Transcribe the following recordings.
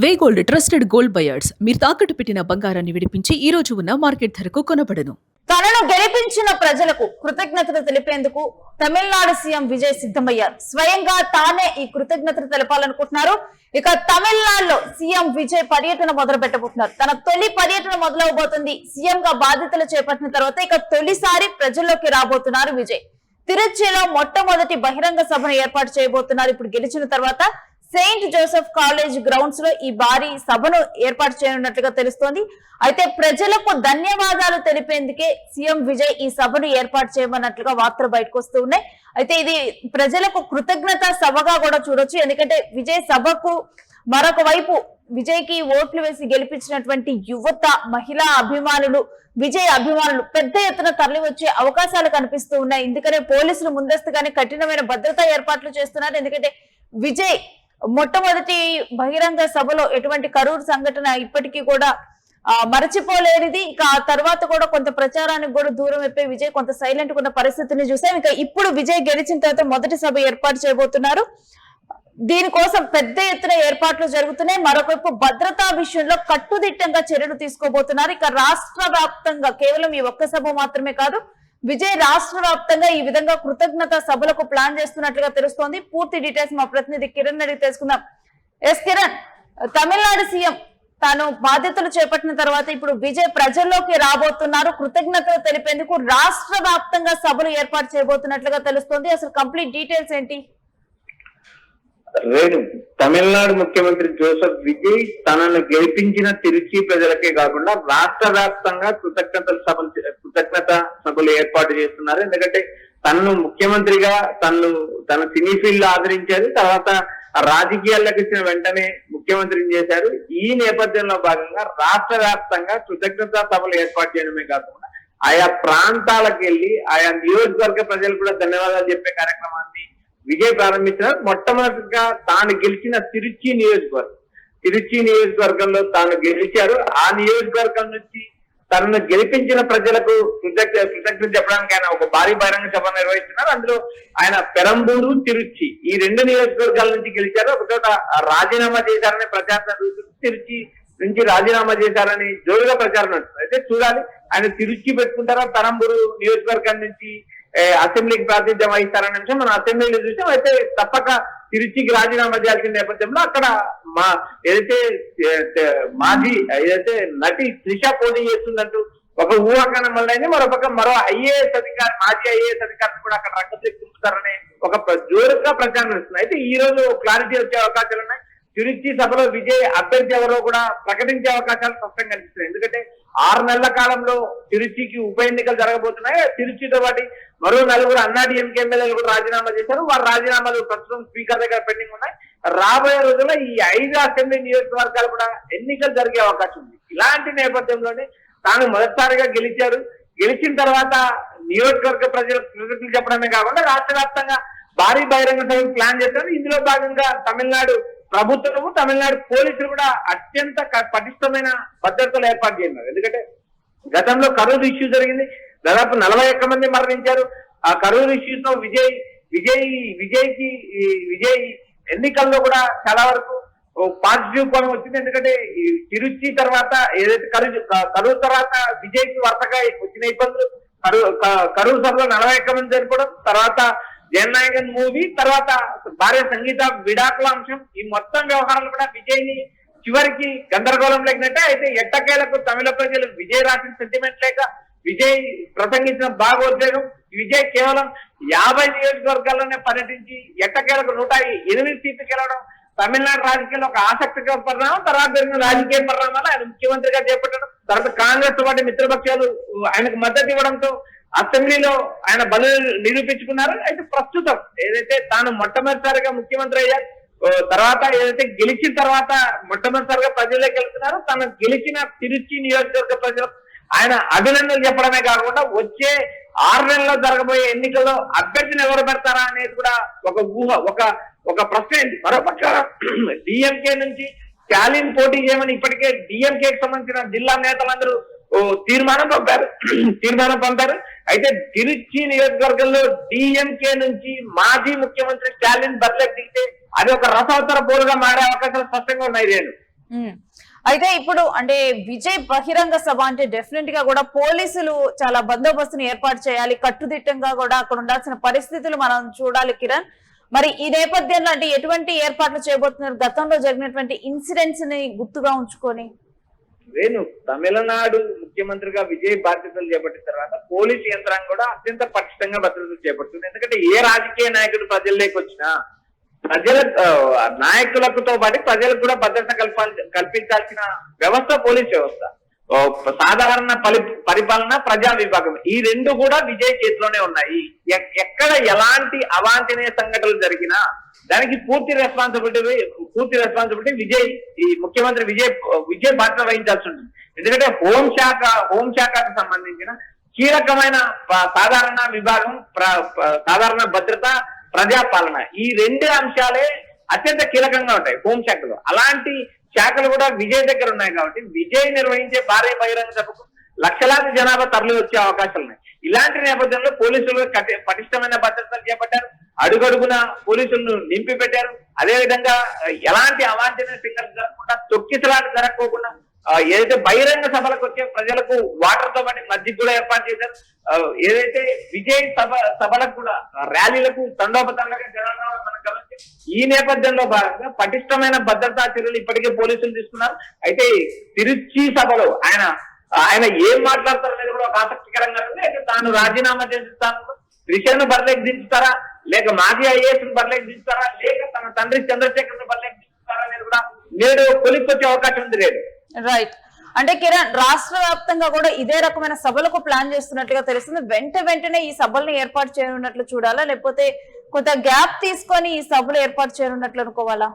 వే gold trusted gold buyers మీరు తాకట్టు పెట్టిన బంగారాన్ని విడిపించి ఈ రోజు ఉన్న మార్కెట్ ధరకు కొనబడను. తనను గెలిపించిన ప్రజలకు కృతజ్ఞతలు తెలిపేందుకు తమిళనాడు సీఎం విజయ్ సిద్ధమయ్యారు. స్వయంగా తానే ఈ కృతజ్ఞతలు తెలపాలనుకుంటున్నారు. ఇక తమిళనాడులో సీఎం విజయ్ పర్యటన మొదలు పెట్టబోతున్నారు. తన తొలి పర్యటన మొదలవబోతుంది. సీఎం గా బాధ్యతలు చేపట్టిన తర్వాత ఇక తొలిసారి ప్రజల్లోకి రాబోతున్నారు విజయ్. తిరుచిలో మొట్టమొదటి బహిరంగ సభను ఏర్పాటు చేయబోతున్నారు. ఇప్పుడు గెలిచిన తర్వాత సెయింట్ జోసెఫ్ కాలేజ్ గ్రౌండ్స్ లో ఈ భారీ సభను ఏర్పాటు చేయనున్నట్లుగా తెలుస్తోంది. అయితే ప్రజలకు ధన్యవాదాలు తెలిపేందుకే సీఎం విజయ్ ఈ సభను ఏర్పాటు చేయమన్నట్లుగా వార్తలు బయటకు వస్తూ ఉన్నాయి. అయితే ఇది ప్రజలకు కృతజ్ఞత సభగా కూడా చూడొచ్చు. ఎందుకంటే విజయ్ సభకు మరొక వైపు విజయ్ కి ఓట్లు వేసి గెలిపించినటువంటి యువత, మహిళా అభిమానులు, విజయ్ అభిమానులు పెద్ద ఎత్తున తరలి వచ్చే అవకాశాలు కనిపిస్తూ ఉన్నాయి. ఎందుకంటే పోలీసులు ముందస్తుగానే కఠినమైన భద్రతా ఏర్పాట్లు చేస్తున్నారు. ఎందుకంటే విజయ్ మొట్టమొదటి బహిరంగ సభలో ఎటువంటి కరూరు సంఘటన ఇప్పటికీ కూడా మరచిపోలేనిది. ఇక ఆ తర్వాత కూడా కొంత ప్రచారానికి కూడా దూరం అయిపోయి విజయ్ కొంత సైలెంట్ ఉన్న పరిస్థితిని చూసాం. ఇక ఇప్పుడు విజయ్ గెలిచిన తర్వాత మొదటి సభ ఏర్పాటు చేయబోతున్నారు. దీనికోసం పెద్ద ఎత్తున ఏర్పాట్లు జరుగుతున్నాయి. మరొకవైపు భద్రతా విషయంలో కట్టుదిట్టంగా చర్యలు తీసుకోబోతున్నారు. ఇక రాష్ట్ర వ్యాప్తంగా కేవలం ఈ ఒక్క సభ మాత్రమే కాదు, విజయ్ రాష్ట్ర వ్యాప్తంగా ఈ విధంగా కృతజ్ఞత సభలకు ప్లాన్ చేస్తున్నట్లుగా తెలుస్తోంది. పూర్తి డీటెయిల్స్ మా ప్రతినిధి కిరణ్ అడిగి తెలుసుకుందాం. కిరణ్, తమిళనాడు సీఎం తాను బాధ్యతలు చేపట్టిన తర్వాత ఇప్పుడు విజయ్ ప్రజల్లోకి రాబోతున్నారు. కృతజ్ఞతలు తెలిపేందుకు రాష్ట్ర వ్యాప్తంగా సభలు ఏర్పాటు చేయబోతున్నట్లుగా తెలుస్తోంది. అసలు కంప్లీట్ డీటెయిల్స్ ఏంటి? రేణు, తమిళనాడు ముఖ్యమంత్రి జోసెఫ్ విజయ్ తనను గెలిపించిన తిరుచి ప్రజలకే కాకుండా రాష్ట్ర వ్యాప్తంగా కృతజ్ఞత సభలు ఏర్పాటు చేస్తున్నారు. ఎందుకంటే తనను ముఖ్యమంత్రిగా తన సినీ ఫీల్డ్ ఆదరించారు. తర్వాత రాజకీయాల్లోకి వచ్చిన వెంటనే ముఖ్యమంత్రిని చేశారు. ఈ నేపథ్యంలో భాగంగా రాష్ట్ర వ్యాప్తంగా కృతజ్ఞత సభలు ఏర్పాటు చేయడమే కాకుండా ఆయా ప్రాంతాలకు వెళ్లి ఆయా నియోజకవర్గ ప్రజలు కూడా ధన్యవాదాలు చెప్పే కార్యక్రమాన్ని విజయ్ ప్రారంభించారు. మొట్టమొదటిగా తాను గెలిచిన తిరుచి నియోజకవర్గంలో తాను గెలిచారు. ఆ నియోజకవర్గం నుంచి తనను గెలిపించిన ప్రజలకు కృతజ్ఞత చెప్పడానికి ఆయన ఒక భారీ బహిరంగ సభ నిర్వహిస్తున్నారు. అందులో ఆయన పెరంబూరు, తిరుచి ఈ రెండు నియోజకవర్గాల నుంచి గెలిచారు. ఒకచోట రాజీనామా చేశారని ప్రచారం జరుగుతుంది. తిరుచి నుంచి రాజీనామా చేశారని జోరుగా ప్రచారం నడుస్తుంది. అయితే చూడాలి ఆయన తిరుచి పెట్టుకుంటారా, పెరంబూరు నియోజకవర్గం నుంచి అసెంబ్లీకి ప్రాతినిధ్యం వహిస్తారనే అంశం మనం అసెంబ్లీలో చూసాం. అయితే తప్పక తిరుచికి రాజీనామా చేయాల్సిన నేపథ్యంలో అక్కడ ఏదైతే నటి త్రిష పోటీ చేస్తుందంటూ ఒక ఊహాగానం వల్లనే మరోపక్క మరో ఐఏఎస్ అధికారి, మాజీ ఐఏఎస్ అధికారులు కూడా అక్కడ రంగంలోకి ఒక జోరుగా ప్రచారం నడుస్తుంది. అయితే ఈ రోజు క్లారిటీ వచ్చే అవకాశాలు ఉన్నాయి. తిరుచి సభలో విజయ్ అభ్యర్థి ఎవరో కూడా ప్రకటించే అవకాశాలు స్పష్టంగా కనిపిస్తున్నాయి. ఎందుకంటే 6 నెలల కాలంలో తిరుచికి ఉప ఎన్నికలు జరగబోతున్నాయి. తిరుచితో పాటు మరో 4 అన్నాడీఎంకే ఎమ్మెల్యేలు కూడా రాజీనామా చేశారు. వారి రాజీనామాలు ప్రస్తుతం స్పీకర్ దగ్గర పెండింగ్ ఉన్నాయి. రాబోయే రోజుల్లో ఈ 5 అసెంబ్లీ నియోజకవర్గాలు కూడా ఎన్నికలు జరిగే అవకాశం ఉంది. ఇలాంటి నేపథ్యంలోనే తాను మొదటిసారిగా గెలిచారు. గెలిచిన తర్వాత నియోజకవర్గ ప్రజలకు కృతజ్ఞతలు చెప్పడమే కాకుండా రాష్ట్ర వ్యాప్తంగా భారీ బహిరంగ సభకు ప్లాన్ చేశారు. ఇందులో భాగంగా తమిళనాడు ప్రభుత్వము, తమిళనాడు పోలీసులు కూడా అత్యంత పటిష్టమైన భద్రతలు ఏర్పాటు చేస్తున్నారు. ఎందుకంటే గతంలో కరూరు ఇష్యూ జరిగింది. దాదాపు 41 మంది మరణించారు. ఆ కరూరు ఇష్యూస్ లో విజయ్ ఎన్నికల్లో కూడా చాలా వరకు పాజిటివ్ కోణం వచ్చింది. ఎందుకంటే తిరుచి తర్వాత ఏదైతే కరూరు తర్వాత విజయ్ కి వరుసగా వచ్చిన ఇబ్బందులు, కరూరు సభలో 41 మంది చనిపోవడం, తర్వాత జననాయకన్ మూవీ, తర్వాత భార్య సంగీత విడాకుల అంశం, ఈ మొత్తం వ్యవహారాలు కూడా విజయ్ ని చివరికి గందరగోళం లేకనట్టే. అయితే ఎట్టకేలకు తమిళ ప్రజలు విజయ్ రాసిన సెంటిమెంట్ లేక విజయ్ ప్రసంగించిన భాగోద్వేగం, విజయ్ కేవలం 50 నియోజకవర్గాల్లోనే పర్యటించి ఎట్టకేలకు 108 సీట్లు గెలవడం తమిళనాడు రాజకీయాల్లో ఒక ఆసక్తికర పరిణామం. తర్వాత జరిగిన రాజకీయ పరిణామాలు ఆయన ముఖ్యమంత్రిగా చేపట్టడం, తర్వాత కాంగ్రెస్ పార్టీ మిత్రపక్షాలు ఆయనకు మద్దతు ఇవ్వడంతో అసెంబ్లీలో ఆయన బలు నిరూపించుకున్నారు. అయితే ప్రస్తుతం ఏదైతే తాను మొట్టమొదటిసారిగా ముఖ్యమంత్రి అయ్యారు, తర్వాత ఏదైతే గెలిచిన తర్వాత మొట్టమొదటిసారిగా ప్రజల్లోకి వెళ్తున్నారు. తను గెలిచిన తిరుచి నియోజకవర్గ ప్రజలకు ఆయన అభినందనలు చెప్పడమే కాకుండా వచ్చే 6 నెలల్లో జరగబోయే ఎన్నికల్లో అభ్యర్థిని ఎవరు పెడతారా అనేది కూడా ఒక ఊహ, ఒక ప్రశ్న. మరోపక్క డిఎంకే నుంచి స్టాలిన్ పోటీ చేయమని ఇప్పటికే డిఎంకేకి సంబంధించిన జిల్లా నేతలందరూ తీర్మానం పంపారు. అయితే తిరుచి నియోజకవర్గంలో డిఎంకే నుంచి మాజీ ముఖ్యమంత్రి స్టాలిన్ బరిలోకి దిగితే అది ఒక రసవత్తర పోరుగా మారే అవకాశాలు స్పష్టంగా ఉన్నాయి. అయితే ఇప్పుడు అంటే విజయ్ బహిరంగ సభ అంటే డెఫినెట్ గా కూడా పోలీసులు చాలా బందోబస్తుని ఏర్పాటు చేయాలి, కట్టుదిట్టంగా కూడా అక్కడ ఉండాల్సిన పరిస్థితులు మనం చూడాలి కిరణ్. మరి ఈ నేపథ్యంలో అంటే ఎటువంటి ఏర్పాట్లు చేయబోతున్నారు గతంలో జరిగినటువంటి ఇన్సిడెంట్స్ ని గుర్తుగా ఉంచుకొని? వేణు, తమిళనాడు ముఖ్యమంత్రిగా విజయ్ బాధ్యతలు చేపట్టిన తర్వాత పోలీసు యంత్రాంగం కూడా అత్యంత పటిష్టంగా భద్రతలు చేపడుతుంది. ఎందుకంటే ఏ రాజకీయ నాయకుడు ప్రజల్లోకి వచ్చినా ప్రజల నాయకులతో పాటు ప్రజలకు కూడా భద్రత కల్పించాల్సిన వ్యవస్థ పోలీస్ వ్యవస్థ. సాధారణ పరిపాలన, ప్రజా విభాగం, ఈ రెండు కూడా విజయ్ చేతిలోనే ఉన్నాయి. ఎక్కడ ఎలాంటి అవాంఛనీయ సంఘటనలు జరిగినా దానికి పూర్తి రెస్పాన్సిబిలిటీ విజయ్, ఈ ముఖ్యమంత్రి విజయ్ బాధ్యత వహించాల్సి ఉంటుంది. ఎందుకంటే హోంశాఖకు సంబంధించిన కీలకమైన సాధారణ విభాగం, సాధారణ భద్రత, ప్రజాపాలన, ఈ రెండు అంశాలే అత్యంత కీలకంగా ఉంటాయి హోంశాఖలో. అలాంటి శాఖలు కూడా విజయ్ దగ్గర ఉన్నాయి కాబట్టి విజయ్ నిర్వహించే భారీ బహిరంగ సభకు లక్షలాది జనాభా తరలి వచ్చే అవకాశాలు ఉన్నాయి. ఇలాంటి నేపథ్యంలో పోలీసులు పటిష్టమైన భద్రతలు చేపట్టారు, అడుగడుగున పోలీసులను నింపి పెట్టారు. అదేవిధంగా ఎలాంటి అవాంఛనీయ సంఘటనలు జరగకుండా, తొక్కిసలాట జరగకోకుండా ఏదైతే బహిరంగ సభలకు వచ్చే ప్రజలకు వాటర్ తో పాటు మధ్య కూడా ఏర్పాటు చేశారు. ఏదైతే విజయ్ సభలకు కూడా ర్యాలీలకు తండోపతండగా జనాభా మనం గమనించాం. ఈ నేపథ్యంలో భాగంగా పటిష్టమైన భద్రతా చర్యలు ఇప్పటికే పోలీసులు తీసుకున్నారు. అయితే తిరుచి సభలో ఆయన ఏం మాట్లాడతారు అనేది కూడా ఒక ఆసక్తికరంగా ఉంది. అయితే తాను రాజీనామా చేస్తాను, త్రిషను బరిలోకి దించుతారా, లేక మాజీ ఐఏఎస్ ను బరిలోకి దించుతారా, లేక తన తండ్రి చంద్రశేఖర్ ను బరిలోకి దించుతారా అనేది కూడా నేడు కొలిక్కొచ్చే అవకాశం ఉంది. రేపు రైట్, అంటే కిరణ్, రాష్ట్ర వ్యాప్తంగా కూడా ఇదే రకమైన సభలకు ప్లాన్ చేస్తున్నట్టుగా తెలుస్తుంది. వెంటనే ఈ సభలను ఏర్పాటు చేయనున్నట్లు చూడాలా, లేకపోతే కొంత గ్యాప్ తీసుకొని ఈ సభలు ఏర్పాటు చేయనున్నట్లు అనుకోవాలా?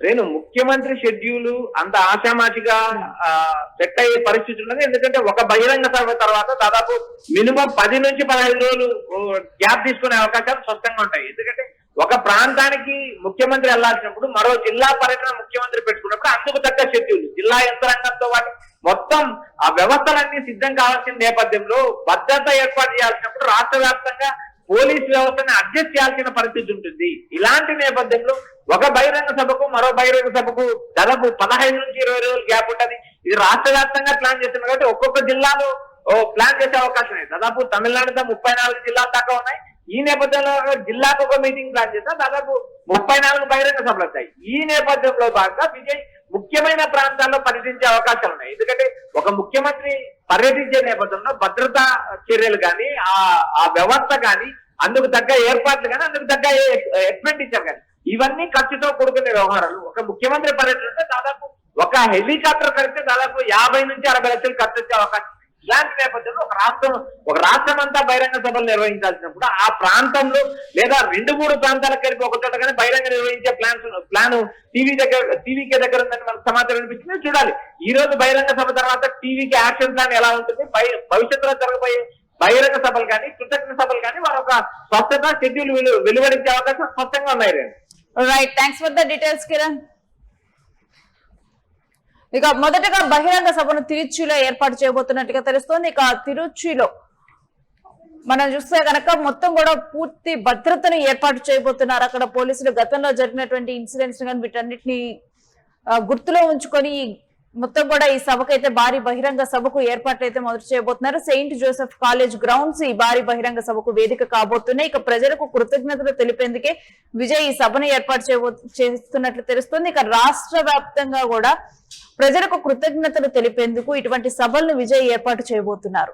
నేను ముఖ్యమంత్రి షెడ్యూల్ అంత ఆశామాషిగా సెట్ అయ్యే పరిస్థితి ఉన్నది. ఎందుకంటే ఒక బహిరంగ సభ తర్వాత దాదాపు మినిమం 10 నుంచి 15 రోజులు గ్యాప్ తీసుకునే అవకాశాలు స్పష్టంగా ఉంటాయి. ఎందుకంటే ఒక ప్రాంతానికి ముఖ్యమంత్రి వెళ్లాల్సినప్పుడు మరో జిల్లా పర్యటన ముఖ్యమంత్రి పెట్టుకున్నప్పుడు అందుకు తగ్గ షెడ్యూల్, జిల్లా యంత్రాంగంతో పాటు మొత్తం ఆ వ్యవస్థలన్నీ సిద్ధం కావాల్సిన నేపథ్యంలో భద్రత ఏర్పాటు చేయాల్సినప్పుడు రాష్ట్ర వ్యాప్తంగా పోలీస్ వ్యవస్థని అడ్జస్ట్ చేయాల్సిన పరిస్థితి ఉంటుంది. ఇలాంటి నేపథ్యంలో ఒక బహిరంగ సభకు మరో బహిరంగ సభకు దాదాపు 15 నుంచి 20 రోజులు గ్యాప్ ఉంటుంది. ఇది రాష్ట్ర వ్యాప్తంగా ప్లాన్ చేస్తున్నారు కాబట్టి ఒక్కొక్క జిల్లాలో ప్లాన్ చేసే అవకాశం ఉంది. దాదాపు తమిళనాడుతో 34 జిల్లాల దాకా ఉన్నాయి. ఈ నేపథ్యంలో జిల్లాకు ఒక మీటింగ్ ప్లాన్ చేస్తే దాదాపు 34 బహిరంగ సభలు వస్తాయి. ఈ నేపథ్యంలో భాగంగా విజయ్ ముఖ్యమైన ప్రాంతాల్లో పర్యటించే అవకాశాలు ఉన్నాయి. ఎందుకంటే ఒక ముఖ్యమంత్రి పర్యటించే నేపథ్యంలో భద్రతా చర్యలు కానీ, ఆ వ్యవస్థ కానీ, అందుకు తగ్గ ఏర్పాట్లు కానీ, అందుకు తగ్గ ఎక్స్పెండిచర్ కానీ, ఇవన్నీ ఖర్చుతో కూడుకునే వ్యవహారాలు. ఒక ముఖ్యమంత్రి పర్యటన దాదాపు ఒక హెలికాప్టర్ ఖర్చు దాదాపు 50 నుంచి 60 లక్షలు ఖర్చు వచ్చే అవకాశం. ఇలాంటి నేపథ్యంలో ఒక రాష్ట్రం అంతా బహిరంగ సభలు నిర్వహించాల్సినప్పుడు ఆ ప్రాంతంలో లేదా 2-3 ప్రాంతాలకు కలిపి ఒక చోట కానీ బహిరంగ నిర్వహించే ప్లాన్ టీవీకే దగ్గర ఉందని మనకు సమాచారం అనిపించింది. చూడాలి ఈ రోజు బహిరంగ సభ తర్వాత టీవీకి యాక్షన్ ప్లాన్ ఎలా ఉంటుంది, భవిష్యత్తులో జరగబోయే బహిరంగ సభలు కానీ, కృతజ్ఞ సభలు కానీ మరొక స్పష్టత షెడ్యూల్ వెలువడించే అవకాశం స్పష్టంగా ఉన్నాయి. Right, thanks for the details Kiran. ఇక మొదటగా బహిరంగ సభను తిరుచిలో ఏర్పాటు చేయబోతున్నట్టుగా తెలుస్తోంది. ఇక తిరుచిలో మనం చూస్తే కనుక మొత్తం కూడా పూర్తి భద్రతను ఏర్పాటు చేయబోతున్నారు. అక్కడ పోలీసులు గతంలో జరిగినటువంటి ఇన్సిడెంట్స్ కానీ వీటన్నిటిని గుర్తులో ఉంచుకొని మొత్తం కూడా ఈ సభకైతే భారీ బహిరంగ సభకు ఏర్పాట్లు అయితే మొదలు చేయబోతున్నారు. సెయింట్ జోసెఫ్ కాలేజ్ గ్రౌండ్స్ ఈ భారీ బహిరంగ సభకు వేదిక కాబోతున్నాయి. ఇక ప్రజలకు కృతజ్ఞతలు తెలిపేందుకే విజయ్ ఈ సభను ఏర్పాటు చేస్తున్నట్లు తెలుస్తుంది. ఇక రాష్ట్ర వ్యాప్తంగా కూడా ప్రజలకు కృతజ్ఞతలు తెలిపేందుకు ఇటువంటి సభలను విజయ్ ఏర్పాటు చేయబోతున్నారు.